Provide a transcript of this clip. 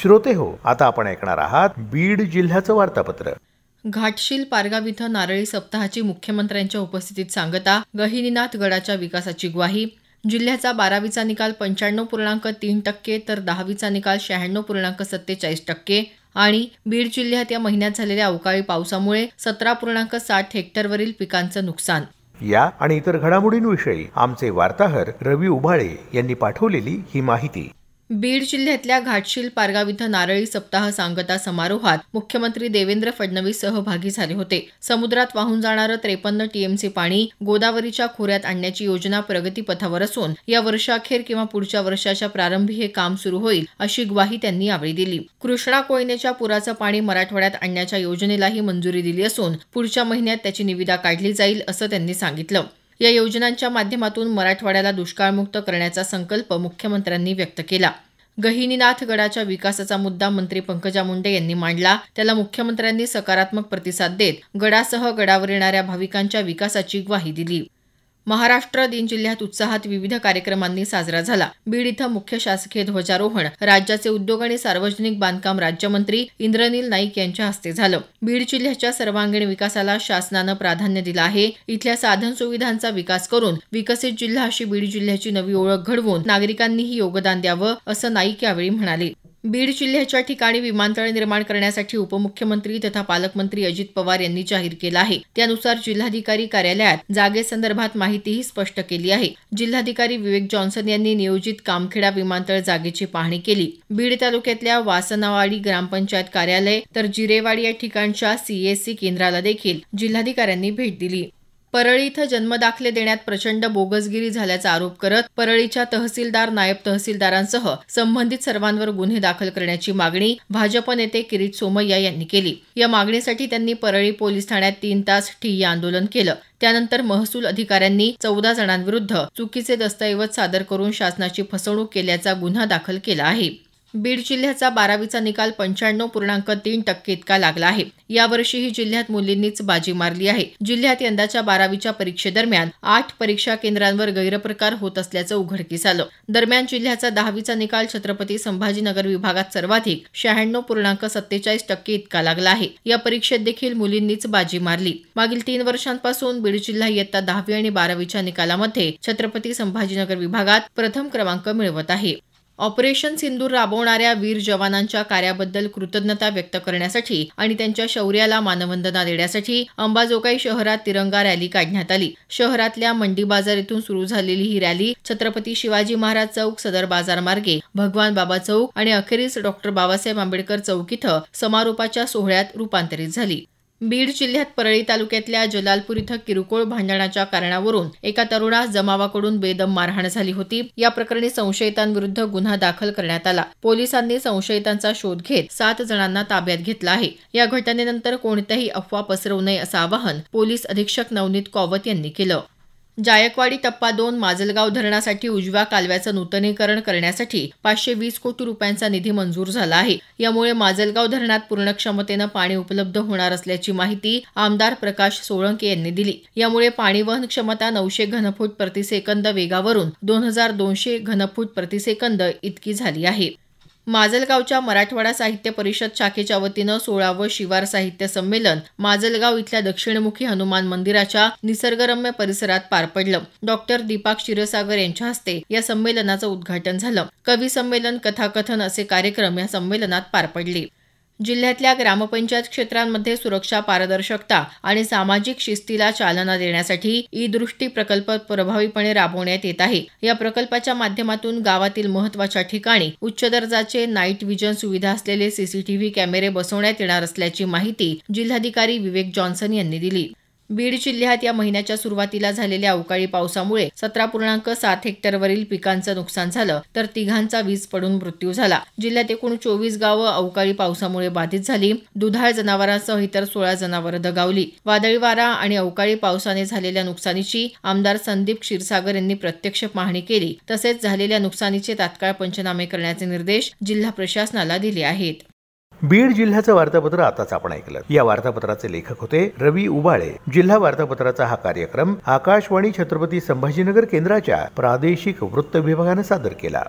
श्रोते हो, आता आपण ऐकणार आहात बीड जिल्ह्याचं वार्तापत्र। घाटशील पारगाव इथं नारळी सप्ताहाची मुख्यमंत्र्यांच्या उपस्थितीत सांगता, गहिनीनाथ गडाच्या विकासाची ग्वाही। जिल्ह्याचा 12वीचा निकाल 95.3% तर 10वीचा निकाल 96.47% आणि बीड जिल्ह्यात या महिन्यात झालेल्या अवकाळी पावसामुळे 17.60 हेक्टरवरील पिकांचं नुकसान। या आणि इतर घडामोडींविषयी आमचे वार्ताहर रवी उबाळे यांनी पाठवलेली ही माहिती। बीड जिल्ह्यातल्या घाटशील पारगाव इथं नारळी सप्ताह सांगता समारोहात मुख्यमंत्री देवेंद्र फडणवीस सहभागी झाले होते। समुद्रात वाहून जाणारं 53 टीएमसी पाणी गोदावरीच्या खोऱ्यात आणण्याची योजना प्रगतीपथावर असून या वर्षाअखेर किंवा पुढच्या वर्षाच्या प्रारंभी हे काम सुरू होईल, अशी ग्वाही त्यांनी यावेळी दिली। कृष्णा कोयनेच्या पुराचं पाणी मराठवाड्यात आणण्याच्या योजनेलाही मंजुरी दिली असून पुढच्या महिन्यात त्याची निविदा काढली जाईल, असं त्यांनी सांगितलं। या योजनांच्या माध्यमातून मराठवाड्याला दुष्काळमुक्त करण्याचा संकल्प मुख्यमंत्र्यांनी व्यक्त केला। गहिनीनाथ गडाच्या विकासाचा मुद्दा मंत्री पंकजा मुंडे यांनी मांडला, त्याला मुख्यमंत्र्यांनी सकारात्मक प्रतिसाद देत गडासह गडावर येणाऱ्या भाविकांच्या विकासाची ग्वाही दिली। महाराष्ट्र दिन जिल्ह्यात उत्साहात विविध कार्यक्रमांनी साजरा झाला। बीड इथं मुख्य शासकीय ध्वजारोहण राज्याचे उद्योग आणि सार्वजनिक बांधकाम राज्यमंत्री इंद्रनील नाईक यांच्या हस्ते झालं। बीड जिल्ह्याच्या सर्वांगीण विकासाला शासनानं प्राधान्य दिलं आहे। इथल्या साधन सुविधांचा विकास करून विकसित जिल्हा अशी बीड जिल्ह्याची नवी ओळख घडवून नागरिकांनीही योगदान द्यावं, असं नाईक यावेळी म्हणाले। बीड जिल्ह्याच्या ठिकाणी विमानतळ निर्माण करण्यासाठी उपमुख्यमंत्री तथा पालकमंत्री अजित पवार यांनी जाहीर केलं आहे। त्यानुसार जिल्हाधिकारी कार्यालयात जागेसंदर्भात माहितीही स्पष्ट केली आहे। जिल्हाधिकारी विवेक जॉन्सन यांनी नियोजित कामखेडा विमानतळ जागेची पाहणी केली। बीड तालुक्यातल्या वासनावाडी ग्रामपंचायत कार्यालय तर जिरेवाडी या ठिकाणच्या सीएससी केंद्राला देखील जिल्हाधिकाऱ्यांनी भेट दिली। परळी इथं जन्मदाखले देण्यात प्रचंड बोगसगिरी झाल्याचा आरोप करत परळीच्या तहसीलदार, नायब तहसीलदारांसह संबंधित सर्वांवर गुन्हे दाखल करण्याची मागणी भाजप नेते किरीट सोमय्या यांनी केली। या मागणीसाठी त्यांनी परळी पोलीस ठाण्यात 3 तास ठिय्या आंदोलन केलं। त्यानंतर महसूल अधिकाऱ्यांनी 14 जणांविरुद्ध चुकीचे दस्तऐवज सादर करून शासनाची फसवणूक केल्याचा गुन्हा दाखल केला आहे। बीड जिल्ह्याचा 12वीचा निकाल 95.3% इतका लागला आहे। यावर्षीही जिल्ह्यात मुलींनीच बाजी मारली आहे। जिल्ह्यात यंदाच्या 12वीच्या परीक्षेदरम्यान 8 परीक्षा केंद्रांवर गैरप्रकार होत असल्याचं उघडकीस आलं। दरम्यान जिल्ह्याचा 10वीचा निकाल छत्रपती संभाजीनगर विभागात सर्वाधिक 96.47% इतका लागला आहे। या परीक्षेत देखील मुलींनीच बाजी मारली। मागील 3 वर्षांपासून बीड जिल्हा इयत्ता 10वी आणि 12वीच्या निकालामध्ये छत्रपती संभाजीनगर विभागात प्रथम क्रमांक मिळवत आहे। ऑपरेशन सिंदूर राबवणाऱ्या वीर जवानांच्या कार्याबद्दल कृतज्ञता व्यक्त करण्यासाठी आणि त्यांच्या शौर्याला मानवंदना देण्यासाठी अंबाजोगाई शहरात तिरंगा रॅली काढण्यात आली। शहरातल्या मंडी बाजार येथून सुरू झालेली ही रॅली छत्रपती शिवाजी महाराज चौक, सदर बाजार मार्गे भगवान बाबा चौक आणि अखेरीस डॉक्टर बाबासाहेब आंबेडकर चौक इथं समारोपाच्या सोहळ्यात रूपांतरित झाली। बीड जिल्ह्यात परळी तालुक्यातल्या जलालपूर इथं किरकोळ भांडणाच्या कारणावरून एका तरुणास जमावाकडून बेदम मारहाण झाली होती। या प्रकरणी संशयितांविरुद्ध गुन्हा दाखल करण्यात आला। पोलिसांनी संशयितांचा शोध घेत 7 जणांना ताब्यात घेतलं आहे। या घटनेनंतर कोणत्याही अफवा पसरवू नये असं आवाहन पोलीस अधीक्षक नवनीत कौवत यांनी केलं। जायकवाडी टप्पा 2 माजलगाव धरणासाठी उजव्या कालव्याचं नूतनीकरण करण्यासाठी 520 कोटी रुपयांचा निधी मंजूर झाला आहे। यामुळे माजलगाव धरणात पूर्ण क्षमतेनं पाणी उपलब्ध होणार असल्याची माहिती आमदार प्रकाश सोळंके यांनी दिली। यामुळे पाणी वहन क्षमता 900 घनफूट प्रतिसेकंद वेगावरून 2200 घनफूट प्रतिसेकंद इतकी झाली आहे। माजलगावच्या मराठवाडा साहित्य परिषद शाखेच्या वतीनं 16वं शिवार साहित्य संमेलन माजलगाव इथल्या दक्षिणमुखी हनुमान मंदिराच्या निसर्गरम्य परिसरात पार पडलं। डॉक्टर दीपक क्षीरसागर यांच्या हस्ते या संमेलनाचं उद्घाटन झालं। कवी संमेलन, कथाकथन असे कार्यक्रम या संमेलनात पार पडले। जिल्ह्यातल्या ग्रामपंचायत क्षेत्रांमध्ये सुरक्षा, पारदर्शकता आणि सामाजिक शिस्तीला चालना देण्यासाठी ई-दृष्टी प्रकल्प प्रभावीपणे राबवण्यात येत आहे। या प्रकल्पाच्या माध्यमातून गावातील महत्त्वाच्या ठिकाणी उच्च दर्जाचे नाईट व्हिजन सुविधा असलेले सीसीटीव्ही कॅमेरे बसवण्यात येणार असल्याची माहिती जिल्हाधिकारी विवेक जॉन्सन यांनी दिली। बीड जिल्ह्यात या महिन्याच्या सुरुवातीला झालेल्या अवकाळी पावसामुळे 17.7 हेक्टरवरील पिकांचं नुकसान झालं तर 3घांचा वीज पडून मृत्यू झाला। जिल्ह्यात एकूण 24 गावं अवकाळी पावसामुळे बाधित झाली। दुधाळ जनावरांसह इतर 16 जनावरं दगावली। वादळी वारा आणि अवकाळी पावसाने झालेल्या नुकसानीची आमदार संदीप क्षीरसागर यांनी प्रत्यक्ष पाहणी केली। तसेच झालेल्या नुकसानीचे तात्काळ पंचनामे करण्याचे निर्देश जिल्हा प्रशासनाला दिले आहेत। बीड जिल्ह्याचं वार्तापत्र आताच आपण ऐकलं। या वार्तापत्राचे लेखक होते रवी उबाळे। जिल्हा वार्तापत्राचा हा कार्यक्रम आकाशवाणी छत्रपती संभाजीनगर केंद्राच्या प्रादेशिक वृत्त विभागाने सादर केला।